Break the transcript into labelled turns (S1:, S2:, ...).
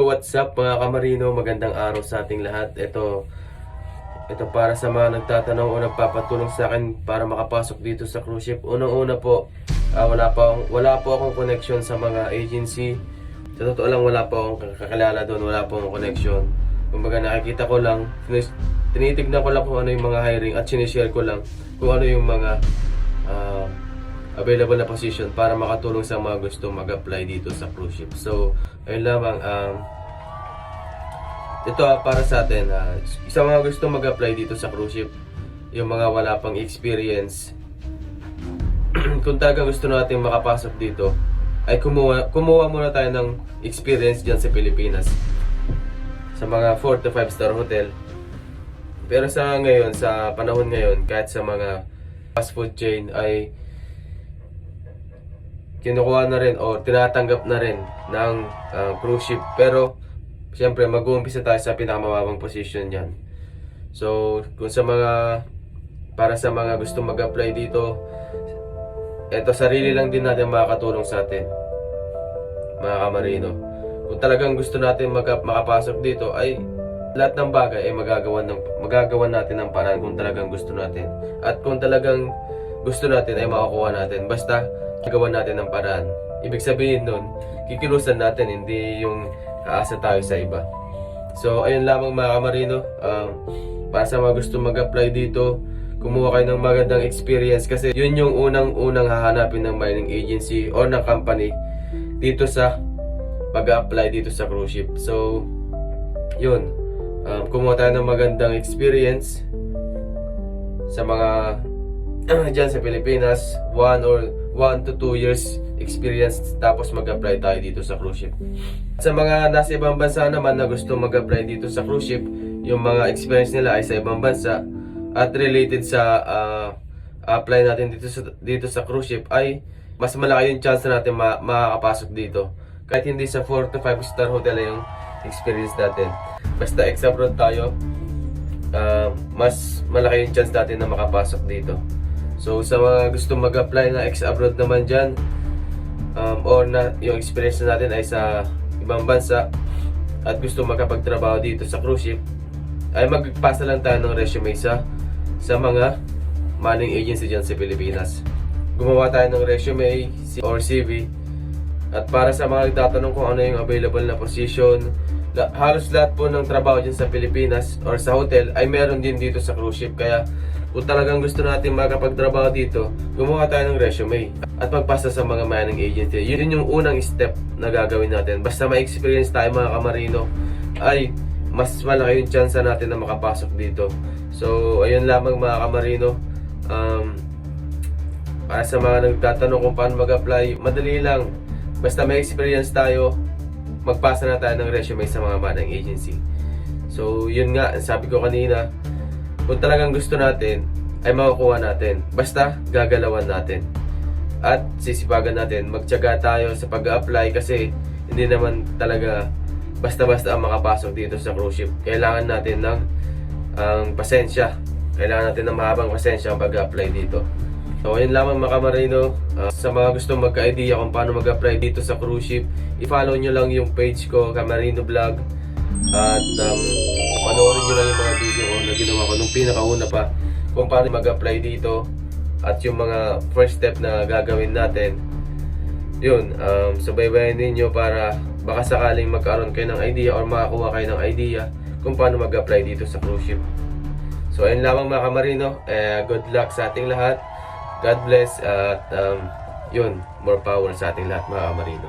S1: what's up mga kamarino? Magandang araw sa ating lahat. Ito para sa mga nagtatanong o nagpapatulong sa akin para makapasok dito sa cruise ship. Unang-una po, wala po akong connection sa mga agency. Sa totoo lang, wala po akong kakilala doon, wala po akong connection. Kumbaga nakikita ko lang, tinitignan ko lang kung ano yung mga hiring at sinishare ko lang kung ano yung mga available na position para makatulong sa mga gusto mag-apply dito sa cruise ship. So, ayun lamang. Ito para sa atin. Sa mga gusto mag-apply dito sa cruise ship, yung mga wala pang experience, kung talagang gusto natin makapasok dito, ay kumuha muna tayo ng experience dyan sa Pilipinas. Sa mga 4 to 5 star hotel. Pero sa ngayon, sa panahon ngayon, kahit sa mga fast food chain ay kinukuha na rin o tinatanggap na rin ng cruise ship. Pero siyempre mag-uumpisa tayo sa pinakamababang position yan. So kung para sa mga gusto mag-apply dito, eto sarili lang din natin makakatulong sa atin mga kamarino. Kung talagang gusto natin makapasok dito ay lahat ng bagay ay magagawan natin ng paraan kung talagang gusto natin. At kung talagang gusto natin ay makukuha natin. Basta gagawa natin ng paraan. Ibig sabihin nun, kikilusan natin, hindi yung kaasa tayo sa iba. So, ayun lamang mga kamarino. Para sa mga gusto mag-apply dito, kumuha kayo ng magandang experience kasi yun yung unang hahanapin ng mining agency or ng company dito sa pag-apply dito sa cruise ship. So, yun. Kumuha tayo ng magandang experience sa mga dyan sa Pilipinas, 1 to 2 years experience, tapos mag-apply tayo dito sa cruise ship. Sa mga nasa ibang bansa naman na gusto mag-apply dito sa cruise ship, yung mga experience nila ay sa ibang bansa at related sa apply natin dito sa cruise ship, ay mas malaki yung chance natin makakapasok dito. Kahit hindi sa 4 to 5 star hotel yung experience natin, basta ex-abroad tayo, mas malaki yung chance natin na makapasok dito. So sa mga gusto mag-apply na ex-abroad naman dyan, or na yung experience natin ay sa ibang bansa at gusto makapagtrabaho dito sa cruise ship, ay magpasa lang tayo ng resume sa mga manning agency dyan sa Pilipinas. Gumawa tayo ng resume or CV. At para sa mga nagtatanong kung ano yung available na position, halos lahat po ng trabaho dyan sa Pilipinas or sa hotel ay meron din dito sa cruise ship. Kaya kung talagang gusto natin makapagtrabaho dito, gumawa tayo ng resume at magpasa sa mga mining agency. Yun yung unang step na gagawin natin. Basta ma-experience tayo mga kamarino, ay mas malaki yung chance natin na makapasok dito. So ayun lamang mga kamarino. Para sa mga nagtatanong kung paano mag-apply, madali lang. Basta may experience tayo, magpasa na tayo ng resume sa mga mining agency. So yun nga, sabi ko kanina, kung talagang gusto natin, ay makukuha natin. Basta gagalawan natin. At sisipagan natin, magtiyaga tayo sa pag-apply kasi hindi naman talaga basta-basta ang makapasok dito sa cruise ship. Kailangan natin ng pasensya. Kailangan natin ng mahabang pasensya ang pag-apply dito. So ayun lamang mga kamarino. Sa mga gusto magka-idea kung paano mag-apply dito sa cruise ship, i-follow nyo lang yung page ko, Kamarino Vlog. At panoorin nyo lang yung mga video ko na ginawa ko nung pinakauna pa kung paano mag-apply dito at yung mga first step na gagawin natin. Yun, subaybayan ninyo para baka sakaling magkaroon kayo ng idea or makakuha kayo ng idea kung paano mag-apply dito sa cruise ship. So ayun lamang mga kamarino. Good luck sa ating lahat. God bless at yun, more power sa ating lahat mga kamarino.